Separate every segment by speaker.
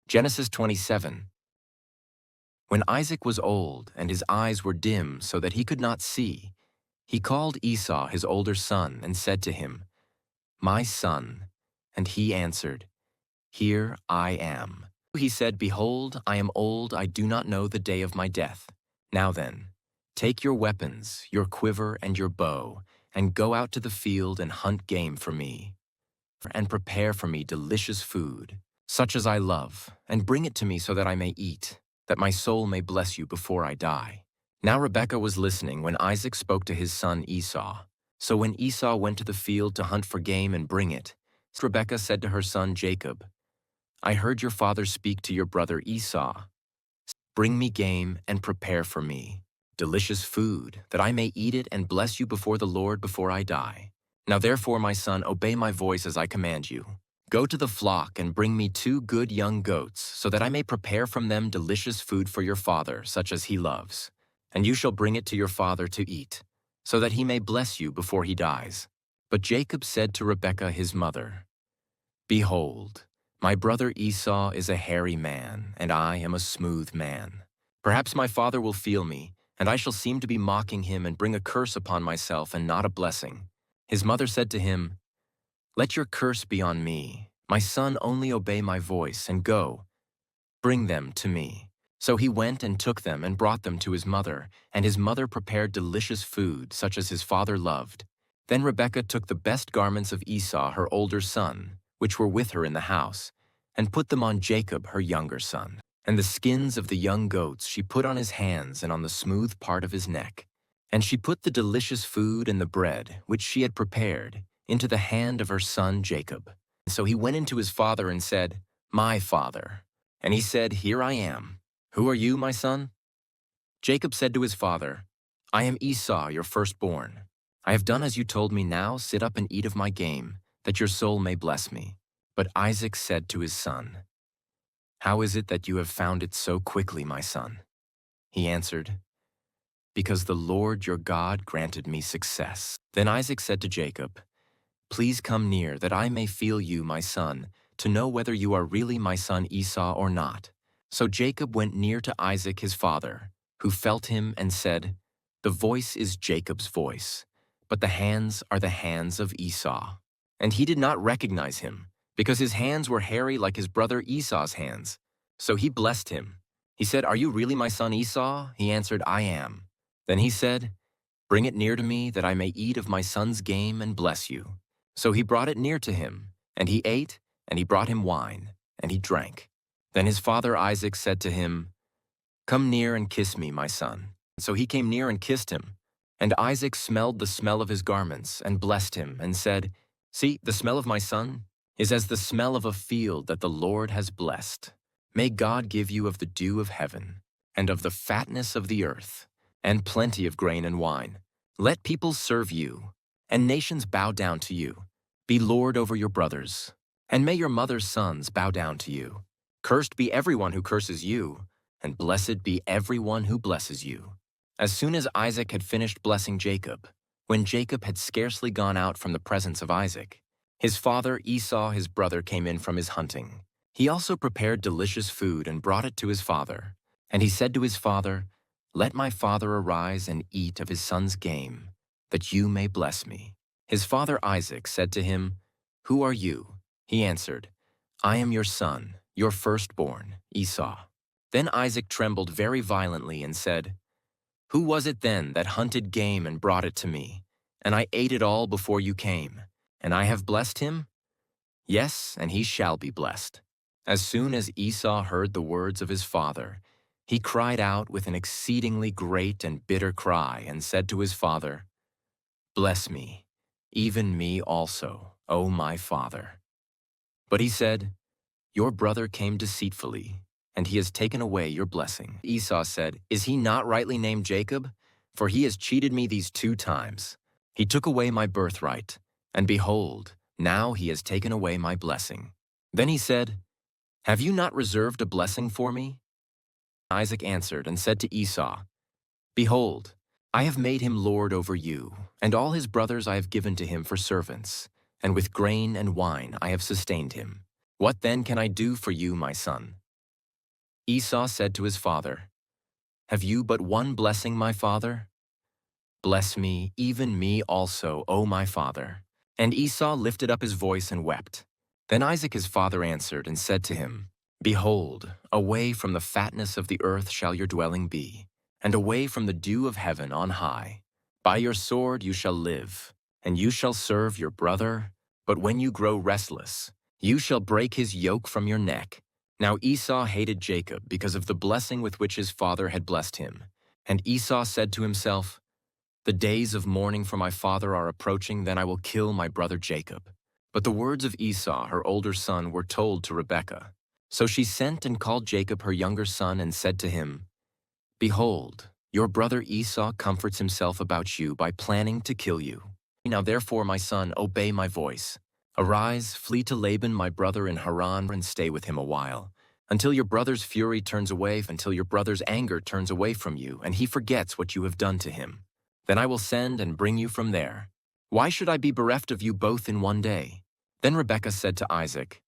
Speaker 1: Genesis 27. When Isaac was old and his eyes were dim so that he could not see, he called Esau his older son and said to him, "My son." And he answered, "Here I am." He said, "Behold, I am old, I do not know the day of my death. Now then, take your weapons, your quiver and your bow, and go out to the field and hunt game for me, and prepare for me delicious food, such as I love, and bring it to me so that I may eat, that my soul may bless you before I die." Now Rebekah was listening when Isaac spoke to his son Esau. So when Esau went to the field to hunt for game and bring it, Rebekah said to her son Jacob, "I heard your father speak to your brother Esau. Bring me game and prepare for me delicious food, that I may eat it and bless you before the Lord before I die. Now therefore, my son, obey my voice as I command you. Go to the flock and bring me 2 good young goats, so that I may prepare from them delicious food for your father, such as he loves. And you shall bring it to your father to eat, so that he may bless you before he dies." But Jacob said to Rebekah his mother, "Behold, my brother Esau is a hairy man, and I am a smooth man. Perhaps my father will feel me, and I shall seem to be mocking him and bring a curse upon myself and not a blessing." His mother said to him, "Let your curse be on me. My son, only obey my voice, and go, bring them to me." So he went and took them and brought them to his mother, and his mother prepared delicious food, such as his father loved. Then Rebekah took the best garments of Esau, her older son, which were with her in the house, and put them on Jacob, her younger son. And the skins of the young goats she put on his hands and on the smooth part of his neck. And she put the delicious food and the bread, which she had prepared, into the hand of her son Jacob. So he went into his father and said, "My father." And he said, "Here I am. Who are you, my son?" Jacob said to his father, "I am Esau, your firstborn. I have done as you told me. Now sit up and eat of my game, that your soul may bless me." But Isaac said to his son, "How is it that you have found it so quickly, my son?" He answered, "Because the Lord your God granted me success." Then Isaac said to Jacob, "Please come near, that I may feel you, my son, to know whether you are really my son Esau or not." So Jacob went near to Isaac his father, who felt him and said, "The voice is Jacob's voice, but the hands are the hands of Esau." And he did not recognize him, because his hands were hairy like his brother Esau's hands. So he blessed him. He said, "Are you really my son Esau?" He answered, "I am." Then he said, "Bring it near to me, that I may eat of my son's game and bless you." So he brought it near to him, and he ate, and he brought him wine, and he drank. Then his father Isaac said to him, "Come near and kiss me, my son." So he came near and kissed him. And Isaac smelled the smell of his garments, and blessed him, and said, "See, the smell of my son is as the smell of a field that the Lord has blessed. May God give you of the dew of heaven, and of the fatness of the earth, and plenty of grain and wine. Let people serve you, and nations bow down to you. Be Lord over your brothers, and may your mother's sons bow down to you. Cursed be everyone who curses you, and blessed be everyone who blesses you." As soon as Isaac had finished blessing Jacob, when Jacob had scarcely gone out from the presence of Isaac, his father Esau his brother came in from his hunting. He also prepared delicious food and brought it to his father. And he said to his father, "Let my father arise and eat of his son's game, that you may bless me." His father Isaac said to him, "Who are you?" He answered, "I am your son, your firstborn, Esau." Then Isaac trembled very violently and said, "Who was it then that hunted game and brought it to me? And I ate it all before you came, and I have blessed him? Yes, and he shall be blessed." As soon as Esau heard the words of his father, he cried out with an exceedingly great and bitter cry, and said to his father, "Bless me, even me also, O my father." But he said, "Your brother came deceitfully, and he has taken away your blessing." Esau said, "Is he not rightly named Jacob? For he has cheated me these 2 times. He took away my birthright, and behold, now he has taken away my blessing." Then he said, "Have you not reserved a blessing for me?" Isaac answered and said to Esau, "Behold, I have made him lord over you, and all his brothers I have given to him for servants, and with grain and wine I have sustained him. What then can I do for you, my son?" Esau said to his father, "Have you but one blessing, my father? Bless me, even me also, O my father." And Esau lifted up his voice and wept. Then Isaac his father answered and said to him, "Behold, away from the fatness of the earth shall your dwelling be, and away from the dew of heaven on high. By your sword you shall live, and you shall serve your brother, but when you grow restless, you shall break his yoke from your neck." Now Esau hated Jacob because of the blessing with which his father had blessed him. And Esau said to himself, "The days of mourning for my father are approaching, then I will kill my brother Jacob." But the words of Esau, her older son, were told to Rebekah. So she sent and called Jacob her younger son and said to him, "Behold, your brother Esau comforts himself about you by planning to kill you. Now therefore, my son, obey my voice. Arise, flee to Laban my brother in Haran and stay with him a while, until your brother's fury turns away, until your brother's anger turns away from you, and he forgets what you have done to him. Then I will send and bring you from there. Why should I be bereft of you both in one day?" Then Rebekah said to Isaac,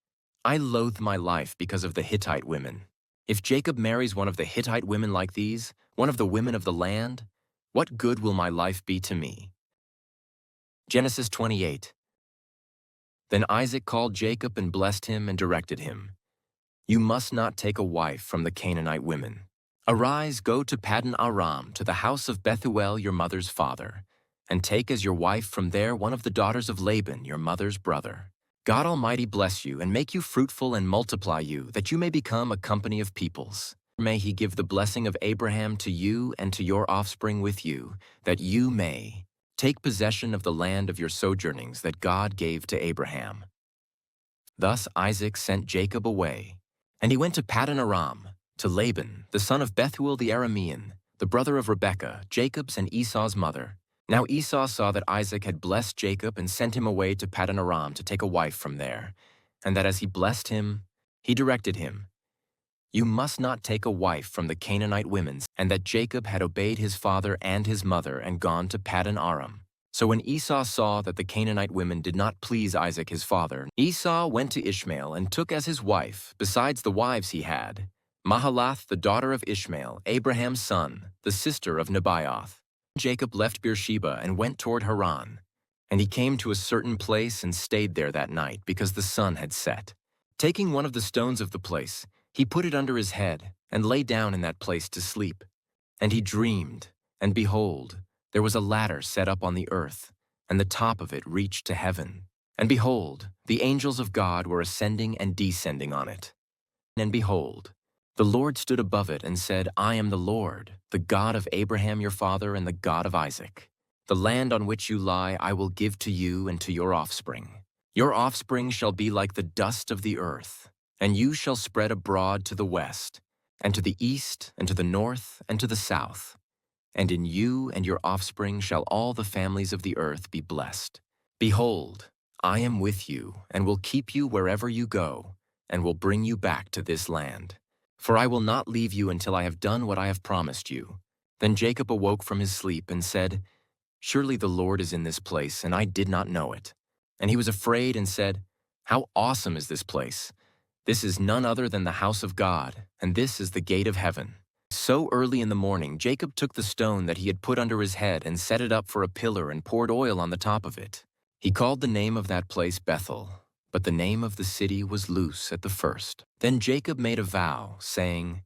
Speaker 1: "I loathe my life because of the Hittite women. If Jacob marries one of the Hittite women like these, one of the women of the land, what good will my life be to me?" Genesis 28. Then Isaac called Jacob and blessed him and directed him, "You must not take a wife from the Canaanite women. Arise, go to Paddan Aram, to the house of Bethuel your mother's father, and take as your wife from there one of the daughters of Laban your mother's brother. God Almighty bless you and make you fruitful and multiply you, that you may become a company of peoples. May he give the blessing of Abraham to you and to your offspring with you, that you may take possession of the land of your sojournings that God gave to Abraham." Thus Isaac sent Jacob away, and he went to Paddan Aram, to Laban, the son of Bethuel the Aramean, the brother of Rebekah, Jacob's and Esau's mother. Now Esau saw that Isaac had blessed Jacob and sent him away to Paddan Aram to take a wife from there, and that as he blessed him, he directed him, "You must not take a wife from the Canaanite women," and that Jacob had obeyed his father and his mother and gone to Paddan Aram. So when Esau saw that the Canaanite women did not please Isaac his father, Esau went to Ishmael and took as his wife, besides the wives he had, Mahalath, the daughter of Ishmael, Abraham's son, the sister of Nebaioth. Jacob left Beersheba and went toward Haran, and he came to a certain place and stayed there that night because the sun had set. Taking one of the stones of the place, he put it under his head and lay down in that place to sleep. And he dreamed, and behold, there was a ladder set up on the earth, and the top of it reached to heaven. And behold, the angels of God were ascending and descending on it. And behold, the Lord stood above it and said, "I am the Lord, the God of Abraham your father and the God of Isaac. The land on which you lie I will give to you and to your offspring. Your offspring shall be like the dust of the earth, and you shall spread abroad to the west, and to the east, and to the north, and to the south. And in you and your offspring shall all the families of the earth be blessed. Behold, I am with you, and will keep you wherever you go, and will bring you back to this land. For I will not leave you until I have done what I have promised you." Then Jacob awoke from his sleep and said, "Surely the Lord is in this place, and I did not know it." And he was afraid and said, "How awesome is this place! This is none other than the house of God, and this is the gate of heaven." So early in the morning, Jacob took the stone that he had put under his head and set it up for a pillar and poured oil on the top of it. He called the name of that place Bethel, but the name of the city was Luz at the first. Then Jacob made a vow, saying,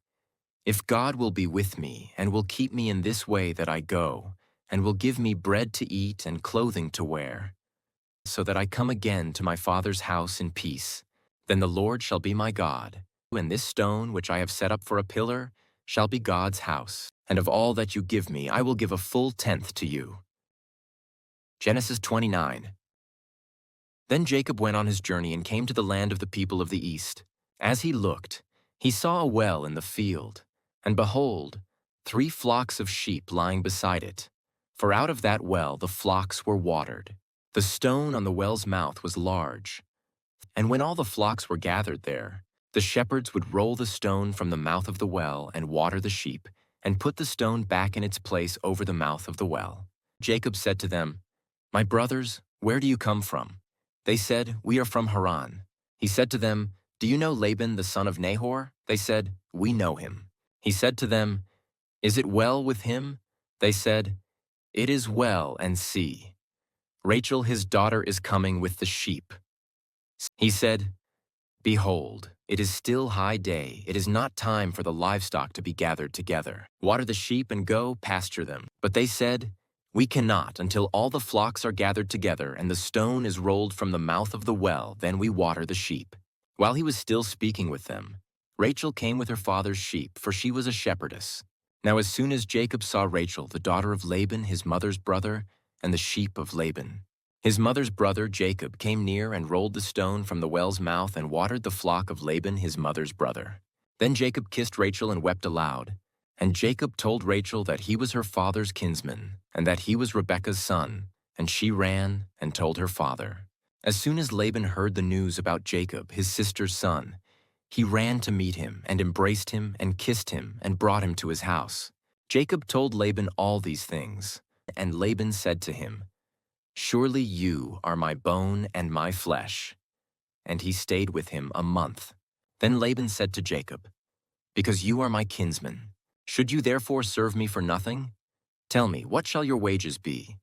Speaker 1: "If God will be with me and will keep me in this way that I go, and will give me bread to eat and clothing to wear, so that I come again to my father's house in peace, then the Lord shall be my God, and this stone which I have set up for a pillar shall be God's house, and of all that you give me I will give a full tenth to you." Genesis 29. Then Jacob went on his journey and came to the land of the people of the east. As he looked, he saw a well in the field, and behold, 3 flocks of sheep lying beside it. For out of that well the flocks were watered. The stone on the well's mouth was large. And when all the flocks were gathered there, the shepherds would roll the stone from the mouth of the well and water the sheep, and put the stone back in its place over the mouth of the well. Jacob said to them, "My brothers, where do you come from?" They said, "We are from Haran." He said to them, "Do you know Laban the son of Nahor?" They said, "We know him." He said to them, "Is it well with him?" They said, "It is well, and see, Rachel his daughter is coming with the sheep." He said, "Behold, it is still high day. It is not time for the livestock to be gathered together. Water the sheep and go pasture them." But they said, "We cannot until all the flocks are gathered together and the stone is rolled from the mouth of the well, then we water the sheep." While he was still speaking with them, Rachel came with her father's sheep, for she was a shepherdess. Now as soon as Jacob saw Rachel, the daughter of Laban, his mother's brother, and the sheep of Laban, his mother's brother Jacob came near and rolled the stone from the well's mouth and watered the flock of Laban, his mother's brother. Then Jacob kissed Rachel and wept aloud. And Jacob told Rachel that he was her father's kinsman, and that he was Rebekah's son, and she ran and told her father. As soon as Laban heard the news about Jacob, his sister's son, he ran to meet him and embraced him and kissed him and brought him to his house. Jacob told Laban all these things, and Laban said to him, "Surely you are my bone and my flesh." And he stayed with him a month. Then Laban said to Jacob, "Because you are my kinsman, should you therefore serve me for nothing? Tell me, what shall your wages be?"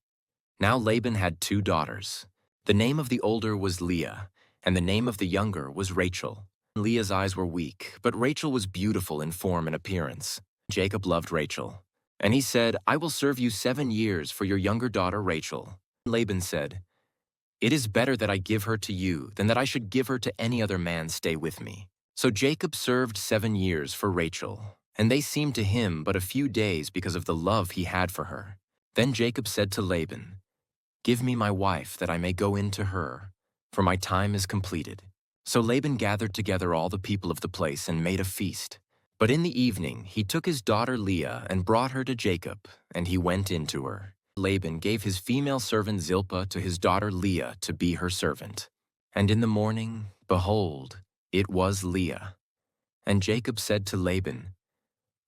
Speaker 1: Now Laban had 2 daughters. The name of the older was Leah, and the name of the younger was Rachel. Leah's eyes were weak, but Rachel was beautiful in form and appearance. Jacob loved Rachel, and he said, "I will serve you 7 years for your younger daughter Rachel." Laban said, "It is better that I give her to you than that I should give her to any other man stay with me." So Jacob served 7 years for Rachel, and they seemed to him but a few days because of the love he had for her. Then Jacob said to Laban, "Give me my wife that I may go in to her, for my time is completed." So Laban gathered together all the people of the place and made a feast. But in the evening he took his daughter Leah and brought her to Jacob, and he went in to her. Laban gave his female servant Zilpah to his daughter Leah to be her servant. And in the morning, behold, it was Leah. And Jacob said to Laban,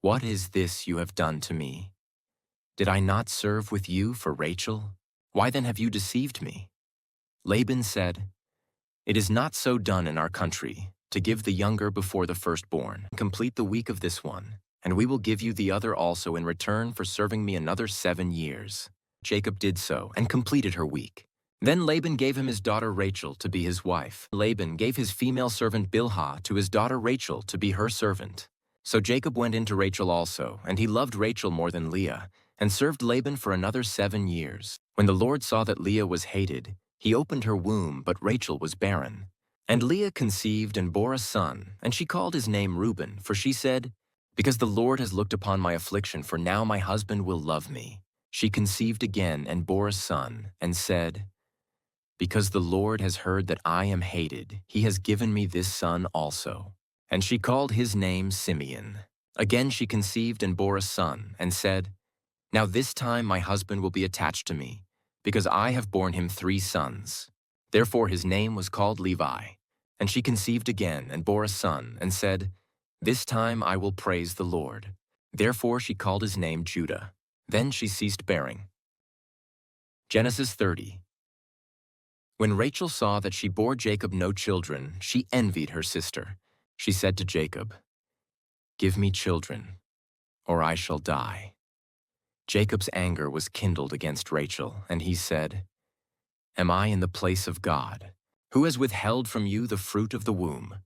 Speaker 1: "What is this you have done to me? Did I not serve with you for Rachel? Why then have you deceived me?" Laban said, "It is not so done in our country, to give the younger before the firstborn. Complete the week of this one, and we will give you the other also in return for serving me another 7 years." Jacob did so and completed her week. Then Laban gave him his daughter Rachel to be his wife. Laban gave his female servant Bilhah to his daughter Rachel to be her servant. So Jacob went into Rachel also, and he loved Rachel more than Leah, and served Laban for another 7 years. When the Lord saw that Leah was hated, he opened her womb, but Rachel was barren. And Leah conceived and bore a son, and she called his name Reuben, for she said, "Because the Lord has looked upon my affliction, for now my husband will love me." She conceived again and bore a son, and said, "Because the Lord has heard that I am hated, he has given me this son also." And she called his name Simeon. Again she conceived and bore a son, and said, "Now this time my husband will be attached to me, because I have borne him 3 sons. Therefore his name was called Levi. And she conceived again and bore a son, and said, "This time I will praise the Lord." Therefore she called his name Judah. Then she ceased bearing. Genesis 30. When Rachel saw that she bore Jacob no children, she envied her sister. She said to Jacob, "Give me children, or I shall die." Jacob's anger was kindled against Rachel, and he said, "Am I in the place of God, who has withheld from you the fruit of the womb?"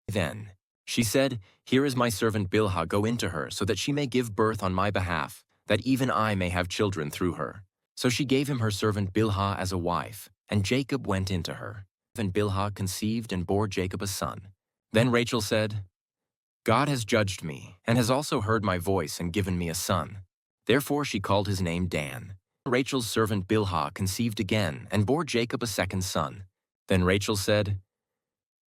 Speaker 1: Then she said, "Here is my servant Bilhah, go into her, so that she may give birth on my behalf, that even I may have children through her." So she gave him her servant Bilhah as a wife, and Jacob went into her. And Bilhah conceived and bore Jacob a son. Then Rachel said, "God has judged me, and has also heard my voice and given me a son." Therefore she called his name Dan. Rachel's servant Bilhah conceived again and bore Jacob a second son. Then Rachel said,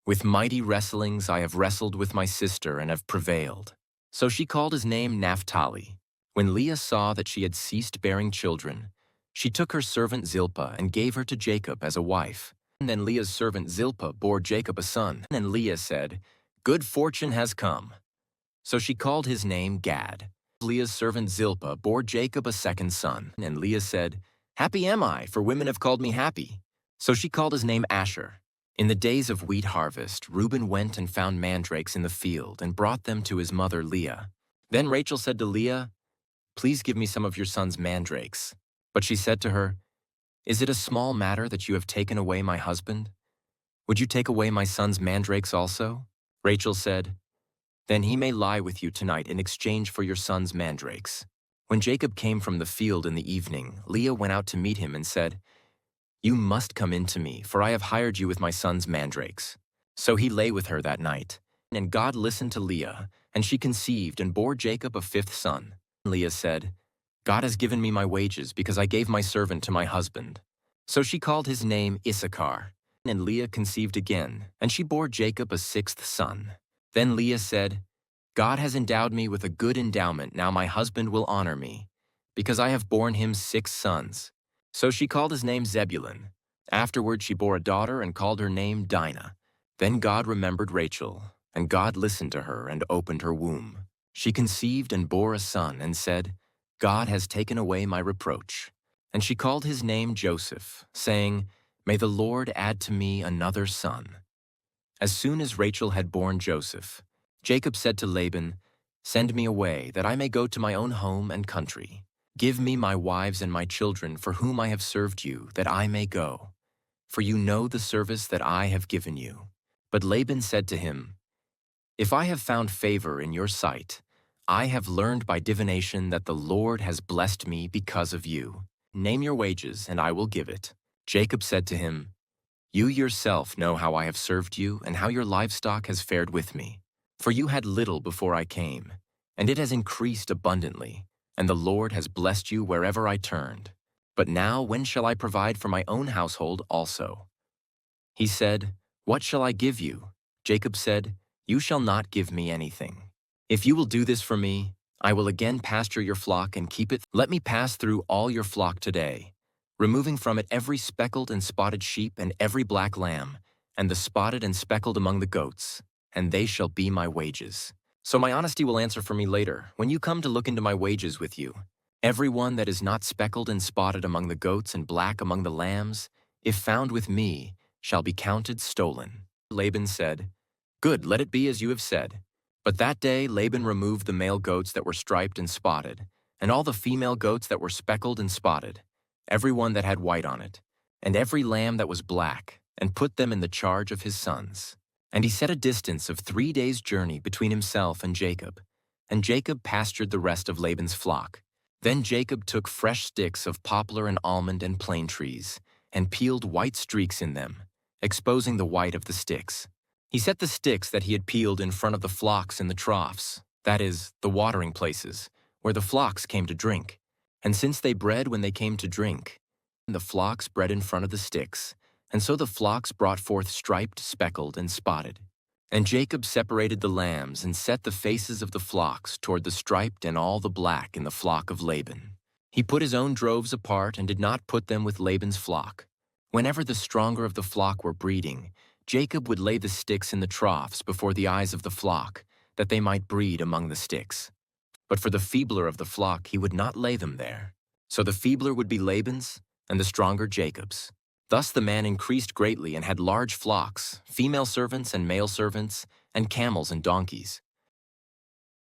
Speaker 1: "With mighty wrestlings I have wrestled with my sister and have prevailed." So she called his name Naphtali. When Leah saw that she had ceased bearing children, she took her servant Zilpah and gave her to Jacob as a wife. And then Leah's servant Zilpah bore Jacob a son. And Leah said, "Good fortune has come." So she called his name Gad. Leah's servant Zilpah bore Jacob a second son. And Leah said, "Happy am I, for women have called me happy." So she called his name Asher. In the days of wheat harvest, Reuben went and found mandrakes in the field and brought them to his mother Leah. Then Rachel said to Leah, "Please give me some of your son's mandrakes." But she said to her, "Is it a small matter that you have taken away my husband? Would you take away my son's mandrakes also?" Rachel said, "Then he may lie with you tonight in exchange for your son's mandrakes." When Jacob came from the field in the evening, Leah went out to meet him and said, "You must come in to me, for I have hired you with my son's mandrakes." So he lay with her that night. And God listened to Leah, and she conceived and bore Jacob a fifth son. Leah said, "God has given me my wages because I gave my servant to my husband." So she called his name Issachar. And Leah conceived again, and she bore Jacob a sixth son. Then Leah said, "God has endowed me with a good endowment, now my husband will honor me, because I have borne him 6 sons. So she called his name Zebulun. Afterward she bore a daughter and called her name Dinah. Then God remembered Rachel, and God listened to her and opened her womb. She conceived and bore a son and said, "God has taken away my reproach." And she called his name Joseph, saying, "May the Lord add to me another son." As soon as Rachel had borne Joseph, Jacob said to Laban, "Send me away, that I may go to my own home and country. Give me my wives and my children for whom I have served you, that I may go. For you know the service that I have given you." But Laban said to him, "If I have found favor in your sight, I have learned by divination that the Lord has blessed me because of you. Name your wages, and I will give it." Jacob said to him, "You yourself know how I have served you and how your livestock has fared with me. For you had little before I came, and it has increased abundantly, and the Lord has blessed you wherever I turned. But now when shall I provide for my own household also?" He said, "What shall I give you?" Jacob said, "You shall not give me anything. If you will do this for me, I will again pasture your flock and keep it. Let me pass through all your flock today, removing from it every speckled and spotted sheep and every black lamb, and the spotted and speckled among the goats, and they shall be my wages. So my honesty will answer for me later, when you come to look into my wages with you. Every one that is not speckled and spotted among the goats and black among the lambs, if found with me, shall be counted stolen." Laban said, "Good, let it be as you have said." But that day Laban removed the male goats that were striped and spotted, and all the female goats that were speckled and spotted, every one that had white on it, and every lamb that was black, and put them in the charge of his sons. And he set a distance of 3 days' journey between himself and Jacob pastured the rest of Laban's flock. Then Jacob took fresh sticks of poplar and almond and plane trees, and peeled white streaks in them, exposing the white of the sticks. He set the sticks that he had peeled in front of the flocks in the troughs, that is, the watering places, where the flocks came to drink. And since they bred when they came to drink, the flocks bred in front of the sticks, and so the flocks brought forth striped, speckled, and spotted. And Jacob separated the lambs and set the faces of the flocks toward the striped and all the black in the flock of Laban. He put his own droves apart and did not put them with Laban's flock. Whenever the stronger of the flock were breeding, Jacob would lay the sticks in the troughs before the eyes of the flock, that they might breed among the sticks. But for the feebler of the flock he would not lay them there. So the feebler would be Laban's, and the stronger Jacob's. Thus the man increased greatly and had large flocks, female servants and male servants, and camels and donkeys.